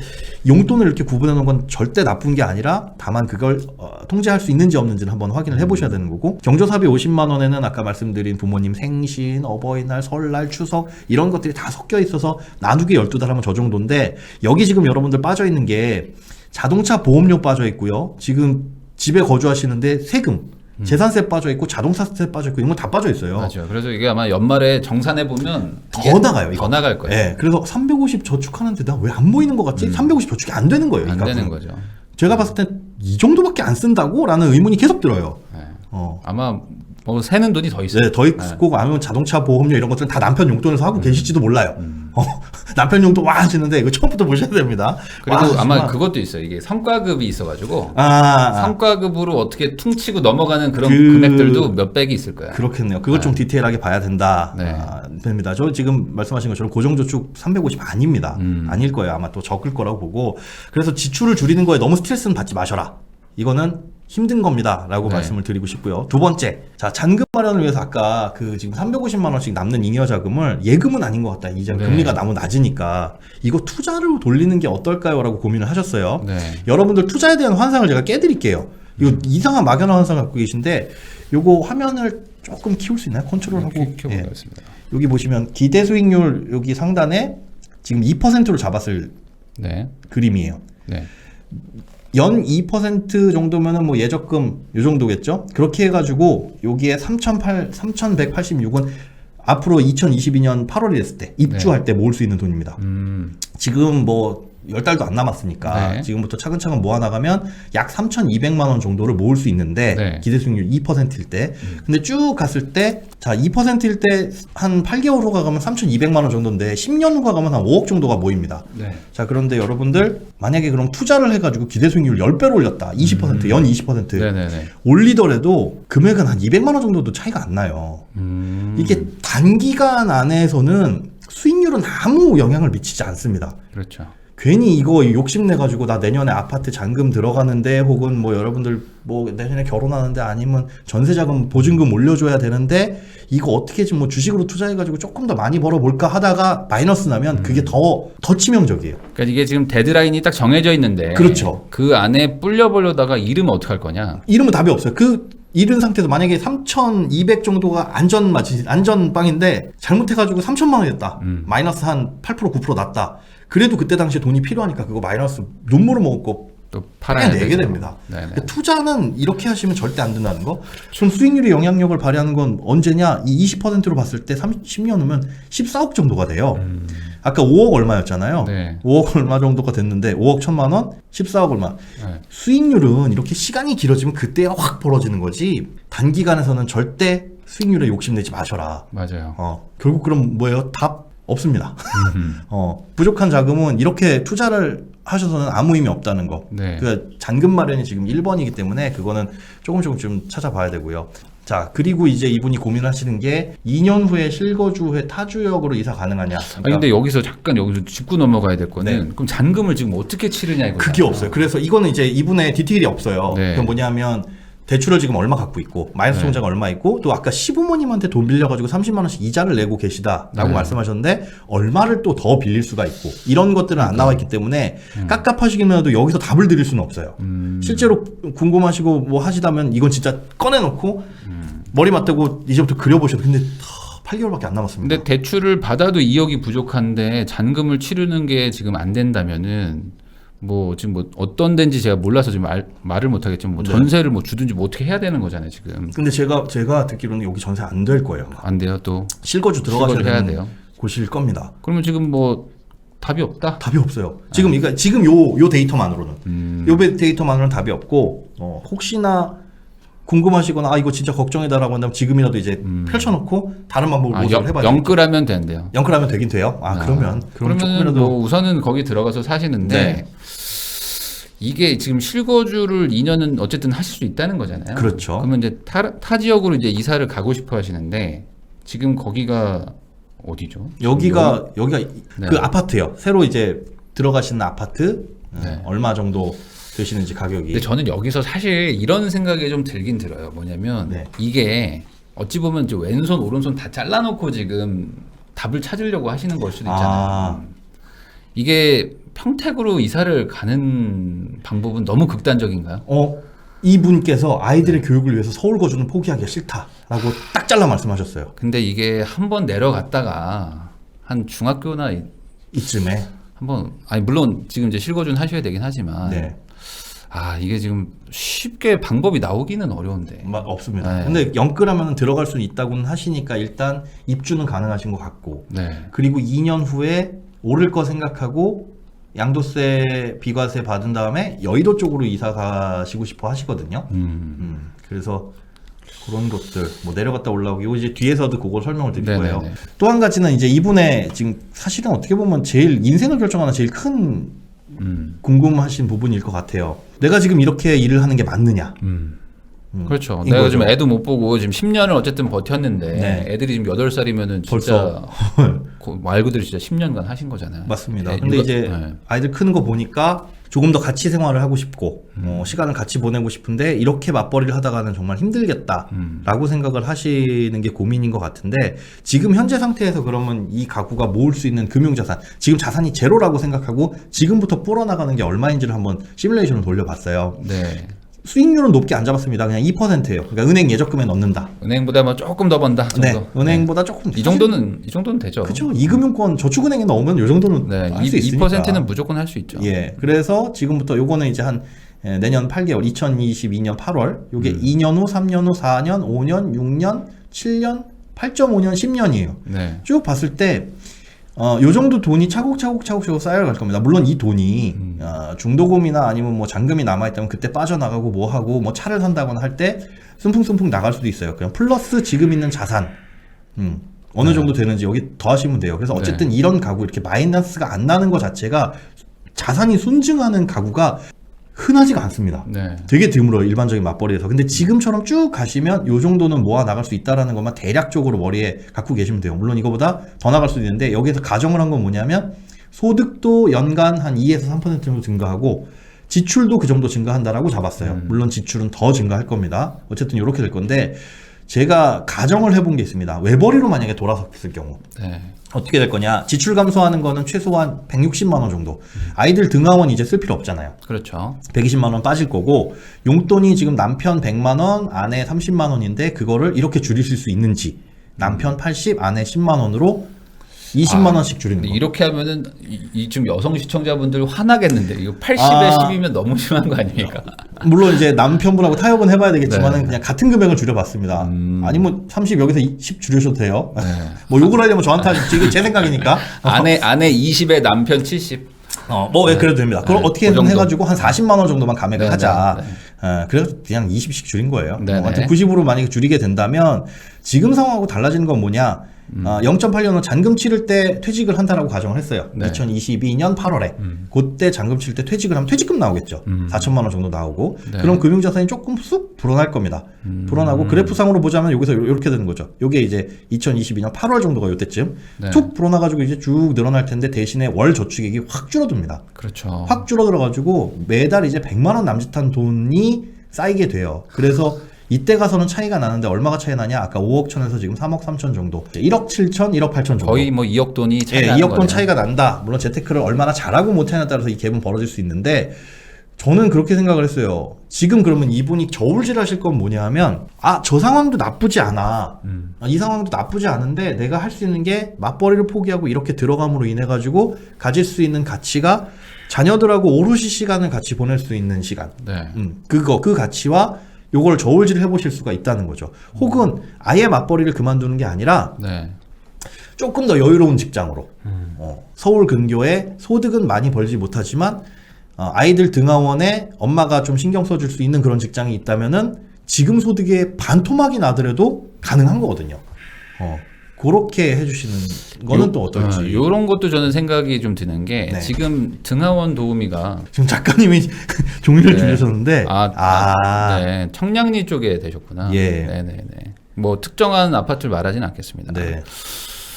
용돈을 이렇게 구분해 놓은 건 절대 나쁜 게 아니라 다만 그걸 통제할 수 있는지 없는지는 한번 확인을 해보셔야 되는 거고 경조사비 50만 원에는 아까 말씀드린 부모님 생신, 어버이날, 설날, 추석 이런 것들이 다 섞여 있어서 나누기 12달 하면 저 정도인데 여기 지금 여러분들 빠져 있는 게 자동차 보험료 빠져 있고요. 지금 집에 거주하시는데 세금 재산세 빠져 있고 자동차세 빠져 있고 이런 거 다 빠져 있어요. 맞아요. 그래서 이게 아마 연말에 정산해 보면 더 나가요. 이거. 더 나갈 거예요. 네, 그래서 350 저축하는데 나 왜 안 보이는 것 같지? 350 저축이 안 되는 거예요. 안 그러니까 되는 거죠. 제가 봤을 땐 이 정도밖에 안 쓴다고? 라는 의문이 계속 들어요. 네. 아마 뭐 새는 돈이 더 있어요. 네, 더 있고 아니면 자동차 보험료 이런 것들은 다 남편 용돈에서 하고 계실지도 몰라요. 남편 용돈 와 하시는데 이거 처음부터 보셔야 됩니다. 그리고 와, 아마 하지만. 그것도 있어요. 이게 성과급이 있어가지고 아. 성과급으로 어떻게 퉁치고 넘어가는 그런 금액들도 몇백이 있을 거야. 그렇겠네요. 그걸 좀 디테일하게 봐야 된다. 네. 됩니다. 저 지금 말씀하신 것처럼 고정저축 350 아닙니다. 아닐 거예요. 아마 또 적을 거라고 보고. 그래서 지출을 줄이는 거에 너무 스트레스는 받지 마셔라. 이거는 힘든 겁니다. 라고 네. 말씀을 드리고 싶고요. 두 번째. 자, 잔금 마련을 위해서 아까 그 지금 350만 원씩 남는 잉여 자금을 예금은 아닌 것 같다. 이제 네. 금리가 너무 낮으니까 이거 투자로 돌리는 게 어떨까요? 라고 고민을 하셨어요. 네. 여러분들 투자에 대한 환상을 제가 깨드릴게요. 이거 이상한 막연한 환상 갖고 계신데 요거 화면을 조금 키울 수 있나요? 컨트롤하고. 켜보겠습니다. 여기 보시면 기대 수익률 여기 상단에 지금 2%로 잡았을 네. 그림이에요. 네. 연 2% 정도면은 뭐 예적금 요 정도겠죠? 그렇게 해가지고 여기에 3,186원 앞으로 2022년 8월이 됐을 때 입주할 때 모을 수 있는 돈입니다. 지금 뭐 10달도 안 남았으니까 네. 지금부터 차근차근 모아나가면 약 3,200만 원 정도를 모을 수 있는데 네. 기대 수익률 2%일 때 근데 쭉 갔을 때 자 2%일 때 한 8개월 후가 가면 3,200만 원 정도인데 10년 후가 가면 한 5억 정도가 모입니다. 네. 자 그런데 여러분들 만약에 그럼 투자를 해가지고 기대 수익률 10배로 올렸다 20% 연 20% 네네네. 올리더라도 금액은 한 200만 원 정도도 차이가 안 나요. 이게 단기간 안에서는 수익률은 아무 영향을 미치지 않습니다. 그렇죠. 괜히 이거 욕심내가지고 나 내년에 아파트 잔금 들어가는데 혹은 뭐 여러분들 뭐 내년에 결혼하는데 아니면 전세자금 보증금 올려줘야 되는데 이거 어떻게 지금 뭐 주식으로 투자해가지고 조금 더 많이 벌어볼까 하다가 마이너스 나면 그게 더 치명적이에요. 그러니까 이게 지금 데드라인이 딱 정해져 있는데 그렇죠. 그 안에 불려보려다가 잃으면 어떡할 거냐. 이러면 답이 없어요. 그 잃은 상태에서 만약에 3,200 정도가 안전빵인데 잘못해가지고 3,000만 원이었다. 마이너스 한 8% 9% 났다. 그래도 그때 당시에 돈이 필요하니까 그거 마이너스 눈물을 먹고 또 팔아야 내게 되죠. 됩니다. 네네. 투자는 이렇게 하시면 절대 안 된다는 거. 그럼 수익률의 영향력을 발휘하는 건 언제냐? 이 20%로 봤을 때 10년 후면 14억 정도가 돼요. 아까 5억 얼마였잖아요. 네. 5억 얼마 정도가 됐는데 5억 1,000만 원, 14억 얼마. 네. 수익률은 이렇게 시간이 길어지면 그때야 확 벌어지는 거지. 단기간에서는 절대 수익률에 욕심내지 마셔라. 맞아요. 결국 그럼 뭐예요? 답 없습니다. 부족한 자금은 이렇게 투자를 하셔서는 아무 의미 없다는 거. 네. 그 잔금 마련이 지금 1번이기 때문에 그거는 조금 좀 찾아봐야 되고요. 자, 그리고 이제 이분이 고민하시는 게 2년 후에 실거주에 타주역으로 이사 가능하냐. 아니, 근데 여기서 짚고 넘어가야 될 거는 그럼 잔금을 지금 어떻게 치르냐 이거. 그게 없어요. 그래서 이거는 이제 이분의 디테일이 없어요. 네. 그건 뭐냐면 대출을 지금 얼마 갖고 있고 마이너스 통장가 얼마 있고 또 아까 시부모님한테 돈 빌려가지고 30만 원씩 이자를 내고 계시다라고 말씀하셨는데 얼마를 또 더 빌릴 수가 있고 이런 것들은 안 나와 있기 때문에 깝깝하시기만 해도 여기서 답을 드릴 수는 없어요. 실제로 궁금하시고 뭐 하시다면 이건 진짜 꺼내놓고 머리 맞대고 이제부터 그려보셔도 근데 8개월밖에 안 남았습니다. 근데 대출을 받아도 2억이 부족한데 잔금을 치르는 게 지금 안 된다면은 뭐 지금 뭐 어떤 데인지 제가 몰라서 지금 말을 못 하겠지만 뭐 전세를 뭐 주든지 뭐 어떻게 해야 되는 거잖아요 지금. 근데 제가 듣기로는 여기 전세 안 될 거예요. 안 돼요 또. 실거주 들어가셔야 해야 되는 돼요. 곳일 겁니다. 그러면 지금 뭐 답이 없다? 답이 없어요. 지금 요 데이터만으로는 요 데이터만으로는 답이 없고 혹시나 궁금하시거나 이거 진짜 걱정이다라고 한다면 지금이라도 이제 펼쳐놓고 다른 방법을 모색을 해봐야 돼요. 영끌하면 된대요. 영끌하면 되긴 돼요. 그러면 조금이라도 뭐 우선은 거기 들어가서 사시는데 이게 지금 실거주를 2년은 어쨌든 하실 수 있다는 거잖아요. 그렇죠. 그러면 이제 타 지역으로 이제 이사를 가고 싶어 하시는데 지금 거기가 어디죠? 여기가 그 아파트요. 새로 이제 들어가시는 아파트 얼마 정도 되시는지 가격이. 근데 저는 여기서 사실 이런 생각이 좀 들긴 들어요. 뭐냐면 이게 어찌 보면 이제 왼손 오른손 다 잘라놓고 지금 답을 찾으려고 하시는 걸 수도 있잖아요. 이게 평택으로 이사를 가는 방법은 너무 극단적인가요? 이분께서 아이들의 교육을 위해서 서울 거주는 포기하기가 싫다라고 딱 잘라 말씀하셨어요. 근데 이게 한번 내려갔다가 한 중학교나 이쯤에 한번 물론 지금 이제 실거주는 하셔야 되긴 하지만 이게 지금 쉽게 방법이 나오기는 어려운데. 없습니다. 근데 영끌하면 들어갈 수는 있다고는 하시니까 일단 입주는 가능하신 것 같고. 그리고 2년 후에 오를 거 생각하고 양도세, 비과세 받은 다음에 여의도 쪽으로 이사 가시고 싶어 하시거든요. 그래서 그런 것들 뭐 내려갔다 올라오고 이거 이제 뒤에서도 그걸 설명을 드릴 거예요. 또 한 가지는 이제 이분의 지금 사실은 어떻게 보면 제일 인생을 결정하는 제일 큰 궁금하신 부분일 것 같아요. 내가 지금 이렇게 일을 하는 게 맞느냐? 그렇죠. 내가 지금 애도 못 보고 지금 10년을 어쨌든 버텼는데 애들이 지금 8살이면은 진짜 말 그대로 진짜 10년간 하신 거잖아요. 맞습니다. 근데 이제 아이들 크는 거 보니까 조금 더 같이 생활을 하고 싶고 시간을 같이 보내고 싶은데 이렇게 맞벌이를 하다가는 정말 힘들겠다라고 생각을 하시는 게 고민인 것 같은데 지금 현재 상태에서 그러면 이 가구가 모을 수 있는 금융자산 지금 자산이 제로라고 생각하고 지금부터 불어나가는 게 얼마인지를 한번 시뮬레이션을 돌려봤어요. 수익률은 높게 안 잡았습니다. 그냥 2%예요. 그러니까 은행 예적금에 넣는다. 은행보다 뭐 조금 더 번다 정도. 네, 은행보다 조금. 이 정도는 되죠. 그렇죠. 이금융권 저축은행에 넣으면 이 정도는 할 수 있으니까. 2%는 무조건 할 수 있죠. 예, 그래서 지금부터 요거는 이제 한 내년 8개월, 2022년 8월, 요게 2년 후, 3년 후, 4년, 5년, 6년, 7년, 8.5년, 10년이에요. 네. 쭉 봤을 때 요 정도 돈이 차곡차곡 쌓여갈 겁니다. 물론 이 돈이 중도금이나 아니면 뭐 잔금이 남아있다면 그때 빠져나가고 뭐 하고 뭐 차를 산다거나 할 때 순풍순풍 나갈 수도 있어요. 그냥 플러스 지금 있는 자산 어느 정도 되는지 여기 더하시면 돼요. 그래서 어쨌든 이런 가구 이렇게 마이너스가 안 나는 것 자체가 자산이 순증하는 가구가 흔하지가 않습니다. 네. 되게 드물어요, 일반적인 맞벌이에서. 근데 지금처럼 쭉 가시면 요 정도는 모아 나갈 수 있다라는 것만 대략적으로 머리에 갖고 계시면 돼요. 물론 이거보다 더 나갈 수도 있는데 여기서 가정을 한 건 뭐냐면 소득도 연간 한 2에서 3% 정도 증가하고 지출도 그 정도 증가한다라고 잡았어요. 물론 지출은 더 증가할 겁니다. 어쨌든 이렇게 될 건데 제가 가정을 해본 게 있습니다. 외벌이로 만약에 돌아섰을 경우 네. 어떻게 될 거냐. 지출 감소하는 거는 최소한 160만 원 정도. 아이들 등하원 이제 쓸 필요 없잖아요. 그렇죠. 120만 원 빠질 거고 용돈이 지금 남편 100만 원, 아내 30만 원인데 그거를 이렇게 줄이실 수 있는지 남편 80, 아내 10만 원으로 20만 원씩 줄이는 거. 이렇게 하면은 지금 여성 시청자분들 화나겠는데 이거 80에 10이면 너무 심한 거 아닙니까? 물론 이제 남편분하고 타협은 해봐야 되겠지만은 그냥 같은 금액을 줄여봤습니다. 아니면 30 여기서 10 줄이셔도 돼요. 뭐 욕을 하려면 저한테 하십시오. 이게 제 생각이니까. 아내 20에 남편 70. 뭐 그래도 됩니다. 그럼 어떻게든 해가지고 한 40만 원 정도만 감액을 하자. 네. 그래서 그냥 20씩 줄인 거예요. 네네. 90으로 만약에 줄이게 된다면 지금 상황하고 달라지는 건 뭐냐? 0.8년은 잔금 치를 때 퇴직을 한다라고 가정을 했어요. 네. 2022년 8월에 그때 잔금 치를 때 퇴직을 하면 퇴직금 나오겠죠. 4천만 원 정도 나오고 네. 그럼 금융자산이 조금 쑥 불어날 겁니다. 불어나고 그래프상으로 보자면 여기서 이렇게 되는 거죠. 요게 이제 2022년 8월 정도가 요때쯤 네. 쭉 불어나가지고 이제 쭉 늘어날 텐데 대신에 월 저축액이 확 줄어듭니다. 그렇죠. 확 줄어들어가지고 매달 이제 100만 원 남짓한 돈이 쌓이게 돼요. 그래서 이때 가서는 차이가 나는데 얼마가 차이 나냐? 아까 5억 천에서 지금 3억 3천 정도. 1억 7천, 1억 8천 정도. 거의 뭐 2억 돈이 차이 나는 2억 돈 거네요. 차이가 난다. 물론 재테크를 얼마나 잘하고 못하냐에 따라서 이 갭은 벌어질 수 있는데 저는 그렇게 생각을 했어요. 지금 그러면 이분이 저울질 하실 건 뭐냐 하면 저 상황도 나쁘지 않아. 이 상황도 나쁘지 않은데 내가 할 수 있는 게 맞벌이를 포기하고 이렇게 들어감으로 인해 가지고 가질 수 있는 가치가 자녀들하고 오롯이 시간을 같이 보낼 수 있는 시간. 네. 그 가치와 요걸 저울질을 해보실 수가 있다는 거죠. 혹은 아예 맞벌이를 그만두는 게 아니라 네. 조금 더 여유로운 직장으로 서울 근교에 소득은 많이 벌지 못하지만 아이들 등하원에 엄마가 좀 신경 써줄 수 있는 그런 직장이 있다면은 지금 소득의 반토막이 나더라도 가능한 거거든요. 그렇게 해주시는 거는 또 어떨지. 이런 것도 저는 생각이 좀 드는 게 네. 지금 등하원 도우미가 지금 작가님이 종이를 네. 줄이셨는데 네. 청량리 쪽에 되셨구나. 예. 네네네. 뭐 특정한 아파트를 말하진 않겠습니다. 네.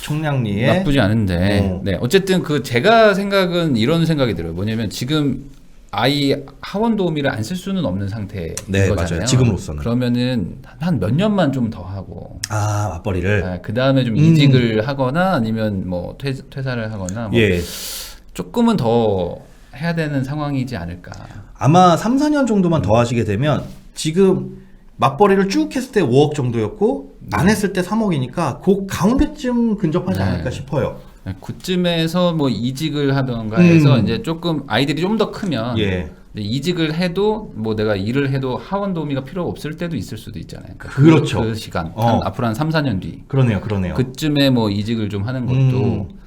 청량리에 나쁘지 않은데 네. 어쨌든 제가 생각은 이런 생각이 들어요. 뭐냐면 지금 아이 하원 도우미를 안 쓸 수는 없는 상태인 네, 거잖아요. 맞아요. 지금으로서는. 그러면은 한 몇 년만 좀 더 하고 맞벌이를 그 다음에 좀 이직을 하거나 아니면 뭐 퇴사를 하거나 뭐 조금은 더 해야 되는 상황이지 않을까. 아마 3, 4년 정도만 더 하시게 되면 지금 맞벌이를 쭉 했을 때 5억 정도였고 안 했을 때 3억이니까 그 가운데쯤 근접하지 않을까 싶어요. 그쯤에서 뭐 이직을 하던가 해서 이제 조금 아이들이 좀 더 크면 이직을 해도 뭐 내가 일을 해도 하원 도우미가 필요 없을 때도 있을 수도 있잖아요. 그렇죠. 그 시간 앞으로 한 3, 4년 뒤. 그러네요. 그쯤에 뭐 이직을 좀 하는 것도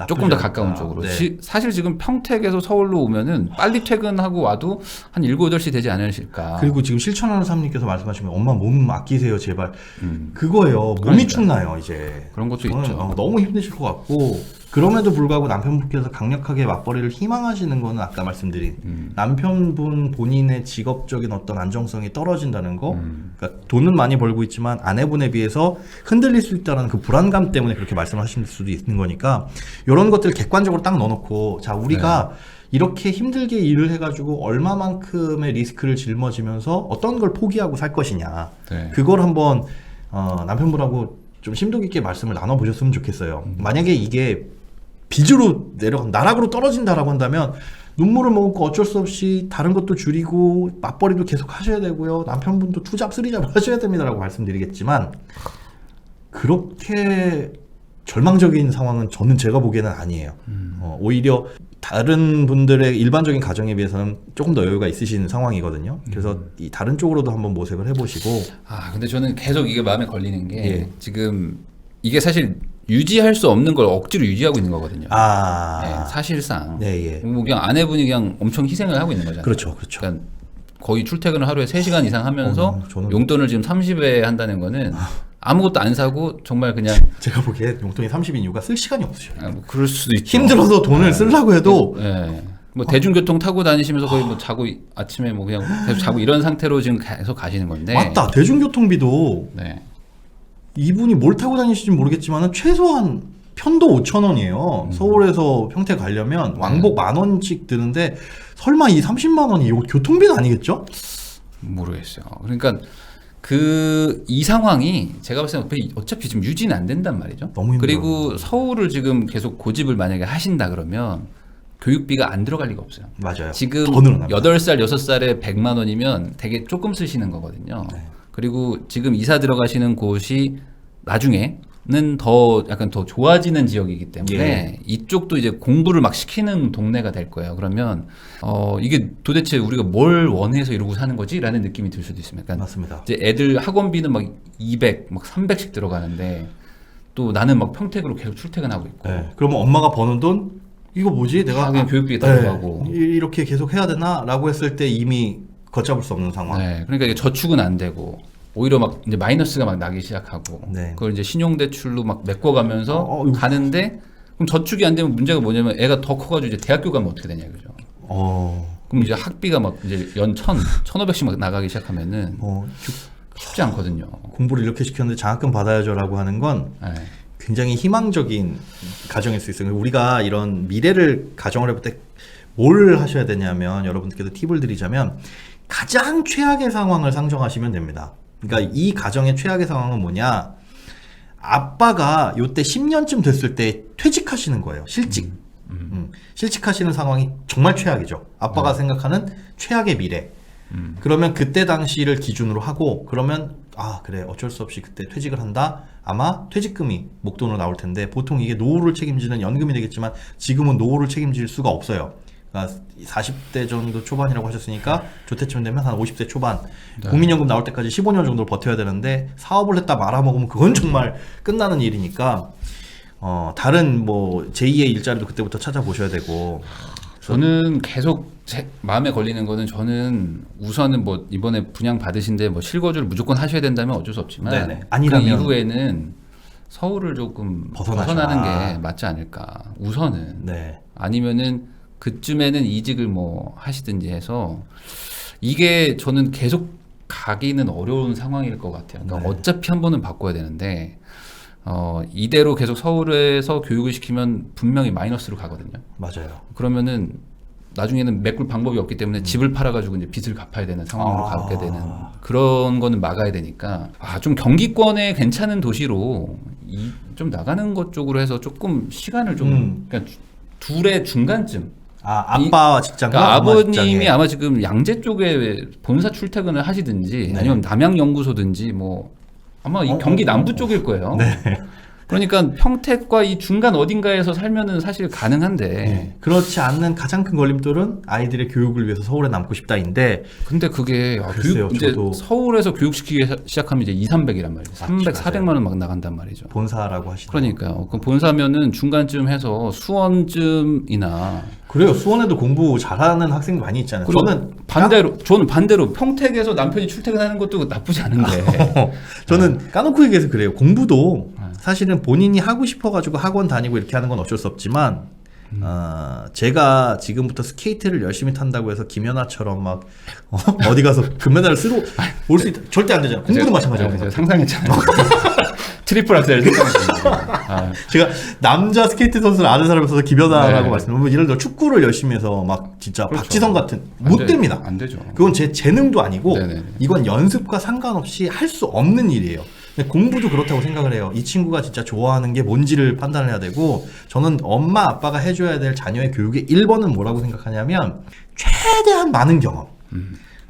조금 더 가까운 쪽으로. 네. 사실 지금 평택에서 서울로 오면은 빨리 퇴근하고 와도 한 7, 8시 되지 않으실까. 그리고 지금 실천하는 사모님께서 말씀하시면 엄마 몸 아끼세요 제발. 그거예요. 몸이 축나요 이제. 그런 것도 있죠. 너무 힘드실 것 같고 그럼에도 불구하고 남편분께서 강력하게 맞벌이를 희망하시는 거는 아까 말씀드린 남편분 본인의 직업적인 어떤 안정성이 떨어진다는 거. 그러니까 돈은 많이 벌고 있지만 아내분에 비해서 흔들릴 수 있다는 그 불안감 때문에 그렇게 말씀하실 수도 있는 거니까 이런 것들을 객관적으로 딱 넣어놓고 자 우리가 이렇게 힘들게 일을 해가지고 얼마만큼의 리스크를 짊어지면서 어떤 걸 포기하고 살 것이냐. 그걸 한번 남편분하고 좀 심도 깊게 말씀을 나눠보셨으면 좋겠어요. 만약에 이게 빚으로 나락으로 떨어진다라고 한다면 눈물을 머금고 어쩔 수 없이 다른 것도 줄이고 맞벌이도 계속 하셔야 되고요. 남편분도 투잡 쓰리잡 하셔야 됩니다라고 말씀드리겠지만 그렇게 절망적인 상황은 저는 제가 보기에는 아니에요. 오히려 다른 분들의 일반적인 가정에 비해서는 조금 더 여유가 있으신 상황이거든요. 그래서 이 다른 쪽으로도 한번 모색을 해보시고. 근데 저는 계속 이게 마음에 걸리는 게 지금 이게 사실 유지할 수 없는 걸 억지로 유지하고 있는 거거든요. 네, 사실상. 뭐 그냥 아내분이 그냥 엄청 희생을 하고 있는 거잖아요. 그렇죠. 그러니까 거의 출퇴근을 하루에 3시간 이상 하면서 용돈을 지금 30에 한다는 거는 아무것도 안 사고 정말 그냥 제가 보기에 용돈이 30인 이유가 쓸 시간이 없으셔요. 뭐 그럴 수도 있죠. 힘들어서 돈을 쓰려고 해도 뭐 대중교통 타고 다니시면서 거의 뭐 자고 아침에 뭐 그냥 계속 자고 이런 상태로 지금 계속 가시는 건데. 맞다. 대중교통비도 이분이 뭘 타고 다니실지 모르겠지만 최소한 편도 5,000원이에요. 서울에서 평택 가려면 왕복 10,000원씩 드는데 설마 이 30만 원이 이거 교통비는 아니겠죠? 모르겠어요. 그러니까 이 상황이 제가 봤을 때 어차피 지금 유지는 안 된단 말이죠. 너무 힘들어요. 그리고 서울을 지금 계속 고집을 만약에 하신다 그러면 교육비가 안 들어갈 리가 없어요. 맞아요. 지금 더 늘어납니다. 8살, 6살에 100만 원이면 되게 조금 쓰시는 거거든요. 그리고 지금 이사 들어가시는 곳이 나중에는 더 약간 더 좋아지는 지역이기 때문에 이쪽도 이제 공부를 막 시키는 동네가 될 거예요. 그러면 이게 도대체 우리가 뭘 원해서 이러고 사는 거지? 라는 느낌이 들 수도 있습니다. 그러니까 맞습니다. 이제 애들 학원비는 막 200, 막 300씩 들어가는데 또 나는 막 평택으로 계속 출퇴근하고 있고. 그러면 엄마가 버는 돈 이거 뭐지? 내가 그냥 교육비 다 들어가고 이렇게 계속 해야 되나? 라고 했을 때 이미 걷잡을 수 없는 상황. 그러니까 이게 저축은 안 되고 오히려 막 이제 마이너스가 막 나기 시작하고 그걸 이제 신용대출로 막 메꿔가면서 가는데 그럼 저축이 안 되면 문제가 뭐냐면 애가 더 커가지고 이제 대학교 가면 어떻게 되냐 그죠? 그럼 이제 학비가 막 이제 연 1,500씩 막 나가기 시작하면은 쉽지 않거든요. 공부를 이렇게 시켰는데 장학금 받아야죠라고 하는 건 굉장히 희망적인 가정일 수 있어요. 우리가 이런 미래를 가정을 해볼 때 뭘 하셔야 되냐면 여러분들께도 팁을 드리자면 가장 최악의 상황을 상정하시면 됩니다. 그러니까 이 가정의 최악의 상황은 뭐냐? 아빠가 요때 10년쯤 됐을 때 퇴직하시는 거예요. 실직. 실직하시는 상황이 정말 최악이죠. 아빠가 생각하는 최악의 미래. 그러면 그때 당시를 기준으로 하고 그러면 그래 어쩔 수 없이 그때 퇴직을 한다. 아마 퇴직금이 목돈으로 나올 텐데 보통 이게 노후를 책임지는 연금이 되겠지만 지금은 노후를 책임질 수가 없어요. 그러니까 40대 정도 초반이라고 하셨으니까 조퇴쯤 되면 한 50대 초반 국민연금 나올 때까지 15년 정도를 버텨야 되는데 사업을 했다 말아먹으면 그건 정말 끝나는 일이니까 다른 뭐 제2의 일자리도 그때부터 찾아보셔야 되고. 저는 계속 제 마음에 걸리는 거는 저는 우선은 뭐 이번에 분양 받으신데 뭐 실거주를 무조건 하셔야 된다면 어쩔 수 없지만 아니라면 그 이후에는 서울을 조금 벗어나는 게 맞지 않을까. 우선은 아니면은 그쯤에는 이직을 뭐 하시든지 해서 이게 저는 계속 가기는 어려운 상황일 것 같아요. 그러니까 어차피 한 번은 바꿔야 되는데 이대로 계속 서울에서 교육을 시키면 분명히 마이너스로 가거든요. 맞아요. 그러면은 나중에는 메꿀 방법이 없기 때문에 집을 팔아가지고 이제 빚을 갚아야 되는 상황으로 가게 되는 그런 거는 막아야 되니까 좀 경기권에 괜찮은 도시로 좀 나가는 것 쪽으로 해서 조금 시간을 좀 그러니까 둘의 중간쯤. 아빠와 직장과 그러니까 아버님이 아마 지금 양재 쪽에 본사 출퇴근을 하시든지 아니면 남양연구소든지 뭐 아마 이 경기 남부 쪽일 거예요. 그러니까 평택과 이 중간 어딘가에서 살면은 사실 가능한데 그렇지 않는 가장 큰 걸림돌은 아이들의 교육을 위해서 서울에 남고 싶다인데 근데 그게 글쎄요, 이제 서울에서 교육시키기 시작하면 이제 200~300이란 말이죠. 300, 400만 원 막 나간단 말이죠. 본사라고 하시죠. 그러니까요. 그럼 본사면은 중간쯤 해서 수원쯤이나 그래요. 수원에도 공부 잘하는 학생 많이 있잖아요. 저는 반대로 평택에서 남편이 출퇴근하는 것도 나쁘지 않은데 저는 까놓고 얘기해서 그래요. 공부도 사실은 본인이 하고 싶어가지고 학원 다니고 이렇게 하는 건 어쩔 수 없지만 제가 지금부터 스케이트를 열심히 탄다고 해서 김연아처럼 막 어디 가서 금메달을 쓰러 올 수 있다. 절대 안 되잖아요. 공부도 마찬가지예요. 제가 상상했잖아요. 트리플 악셀 생각했습니다. 제가 남자 스케이트 선수를 아는 사람이 있어서 김연아라고 네. 말씀드리면 예를 들어 축구를 열심히 해서 막 진짜 그렇죠. 박지성 같은 못 됩니다. 안 되죠. 그건 제 재능도 아니고 네네네. 이건 연습과 상관없이 할 수 없는 일이에요. 근데 공부도 그렇다고 생각을 해요. 이 친구가 진짜 좋아하는 게 뭔지를 판단해야 되고, 저는 엄마 아빠가 해줘야 될 자녀의 교육의 1번은 뭐라고 생각하냐면 최대한 많은 경험.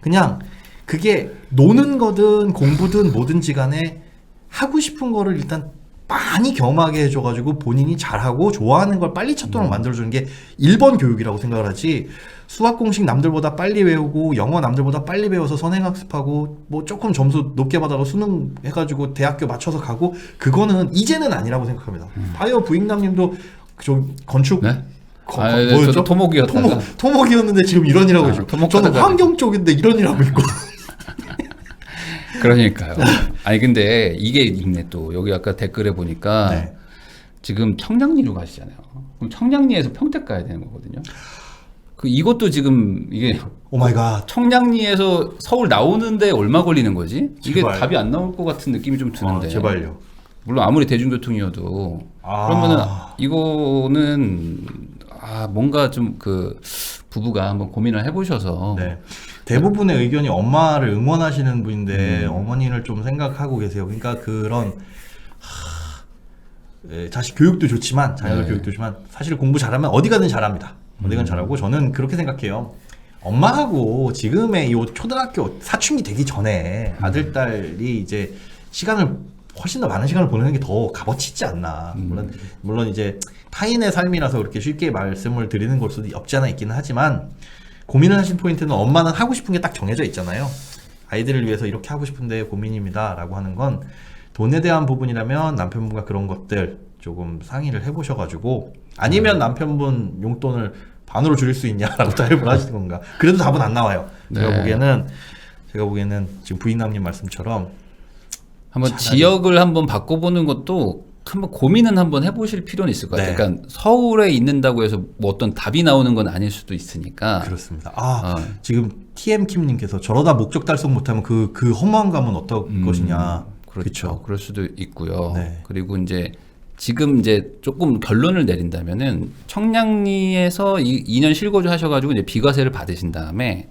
그냥 그게 노는 거든 공부든 뭐든지 간에 하고 싶은 거를 일단 많이 경험하게 해줘가지고 본인이 잘하고 좋아하는 걸 빨리 찾도록 만들어주는 게 1번 교육이라고 생각을 하지, 수학 공식 남들보다 빨리 외우고 영어 남들보다 빨리 배워서 선행학습하고 뭐 조금 점수 높게 받아서 수능 해가지고 대학교 맞춰서 가고, 그거는 이제는 아니라고 생각합니다. 봐요, 부익남님도 저 건축 네? 뭐였죠? 저도 토목이었다가 토목이었는데 지금 이런 일 하고 있죠. 저는 환경 쪽인데 이런 일 하고 있고. 그러니까요. 아니 근데 이게 있네 또. 여기 아까 댓글에 보니까 네. 지금 청량리로 가시잖아요. 그럼 청량리에서 평택 가야 되는 거거든요. 그 이것도 지금 이게 오 마이 갓. 청량리에서 서울 나오는데 얼마 걸리는 거지? 이게 제발. 답이 안 나올 것 같은 느낌이 좀 드는데. 제발요. 물론 아무리 대중교통이어도 그러면은 이거는 뭔가 좀 그 부부가 한번 고민을 해보셔서. 네. 대부분의 의견이 엄마를 응원하시는 분인데 어머니를 좀 생각하고 계세요. 그러니까 그런 자식 교육도 좋지만 자녀들 네. 교육도 좋지만 사실 공부 잘하면 어디 가든 잘합니다. 어디 가든 잘하고, 저는 그렇게 생각해요. 엄마하고 지금의 이 초등학교 사춘기 되기 전에 아들 딸이 이제 시간을 훨씬 더 많은 시간을 보내는 게 더 값어치 있지 않나. 물론 이제 타인의 삶이라서 그렇게 쉽게 말씀을 드리는 걸 수도 없지 않아 있기는 하지만, 고민을 하신 포인트는 엄마는 하고 싶은 게 딱 정해져 있잖아요. 아이들을 위해서 이렇게 하고 싶은데 고민입니다 라고 하는 건, 돈에 대한 부분이라면 남편분과 그런 것들 조금 상의를 해보셔가지고, 아니면 남편분 용돈을 반으로 줄일 수 있냐라고 타협을 하시는 건가. 그래도 답은 안 나와요. 네. 제가 보기에는 지금 부인남님 말씀처럼 한번 지역을 한번 바꿔보는 것도 한번 고민은 한번 해보실 필요는 있을 것 같아요. 네. 그러니까 서울에 있는다고 해서 뭐 어떤 답이 나오는 건 아닐 수도 있으니까. 그렇습니다. 지금 TM킴님께서 저러다 목적 달성 못하면 그 허무한 감은 어떨 것이냐. 그렇죠. 그럴 수도 있고요. 네. 그리고 이제 지금 이제 조금 결론을 내린다면은 청량리에서 2년 실거주 하셔가지고 이제 비과세를 받으신 다음에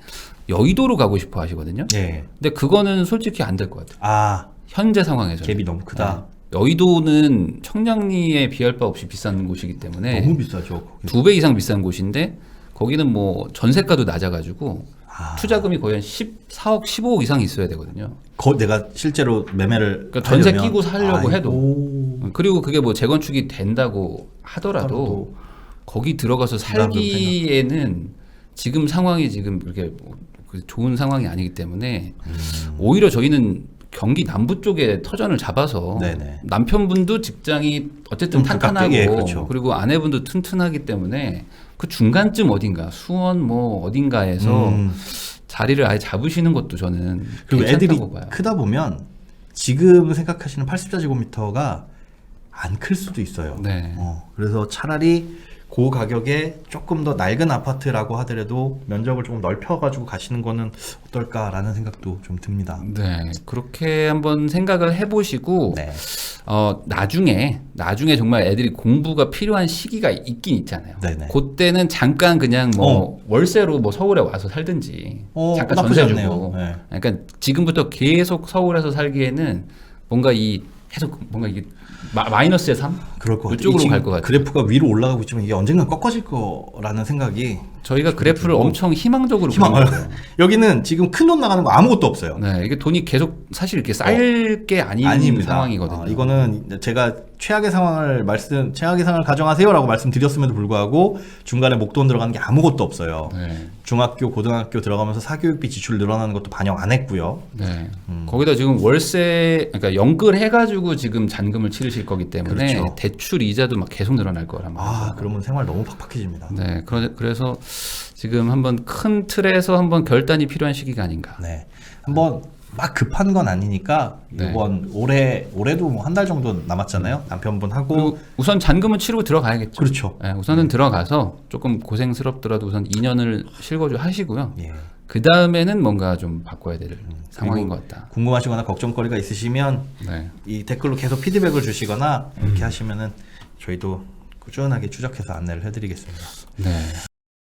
여의도로 가고 싶어 하시거든요. 네. 근데 그거는 솔직히 안 될 것 같아요. 현재 상황에서 갭이 너무 크다. 여의도는 청량리에 비할 바 없이 비싼 곳이기 때문에 너무 비싸죠. 거기. 2배 이상 비싼 곳인데, 거기는 뭐 전세가도 낮아가지고 투자금이 거의 한 14억, 15억 이상 있어야 되거든요. 내가 실제로 매매를 그러니까 전세 하려면? 끼고 살려고 아이고. 해도. 그리고 그게 뭐 재건축이 된다고 하더라도 거기 들어가서 살기에는 지금 상황이 지금 그렇게 뭐 좋은 상황이 아니기 때문에 오히려 저희는 경기 남부 쪽에 터전을 잡아서 네네. 남편분도 직장이 어쨌든 탄탄하고, 예, 그렇죠. 그리고 아내분도 튼튼하기 때문에 그 중간쯤 어딘가 수원 뭐 어딘가에서 자리를 아예 잡으시는 것도 저는 그리고 괜찮다고 애들이 봐요. 크다 보면 지금 생각하시는 84제곱미터가 안 클 수도 있어요. 네. 그래서 차라리 그 가격에 조금 더 낡은 아파트라고 하더라도 면적을 조금 넓혀가지고 가시는 거는 어떨까라는 생각도 좀 듭니다. 네, 그렇게 한번 생각을 해보시고, 네. 나중에 정말 애들이 공부가 필요한 시기가 있긴 있잖아요. 네네. 그때는 잠깐 그냥 뭐 월세로 뭐 서울에 와서 살든지, 잠깐 나쁘지 전세 않네요. 주고. 네. 그러니까 지금부터 계속 서울에서 살기에는 뭔가 계속 뭔가 이게 마이너스의 3? 그럴 것 같아요. 이쪽으로 갈 것 같아요. 그래프가 위로 올라가고 있지만 이게 언젠간 꺾어질 거라는 생각이. 저희가 그래프를 엄청 희망적으로 희망. 보는 거예요. 여기는 지금 큰 돈 나가는 거 아무것도 없어요. 네, 이게 돈이 계속 사실 이렇게 쌓일 게 아닙니다. 상황이거든요. 이거는 제가 최악의 상황을 가정하세요라고 말씀드렸음에도 불구하고 중간에 목돈 들어가는 게 아무것도 없어요. 네. 중학교, 고등학교 들어가면서 사교육비 지출 늘어나는 것도 반영 안 했고요. 네. 거기다 지금 월세, 그러니까 연끌해가지고 지금 잔금을 치르실 거기 때문에 그렇죠. 대출 이자도 막 계속 늘어날 거란 말이죠. 그러면 생활 너무 팍팍해집니다. 네. 그래서 지금 한번 큰 틀에서 한번 결단이 필요한 시기가 아닌가. 네. 한번 막 급한 건 아니니까 네. 이번 올해도 뭐 한 달 정도 남았잖아요. 남편분하고. 그리고 우선 잔금을 치르고 들어가야겠죠. 그렇죠. 네, 우선은 들어가서 조금 고생스럽더라도 우선 2년을 실거주 하시고요. 예. 그 다음에는 뭔가 좀 바꿔야 될 상황인 것 같다. 궁금하시거나 걱정거리가 있으시면 네. 이 댓글로 계속 피드백을 주시거나 이렇게 하시면은 저희도 꾸준하게 추적해서 안내를 해드리겠습니다. 네.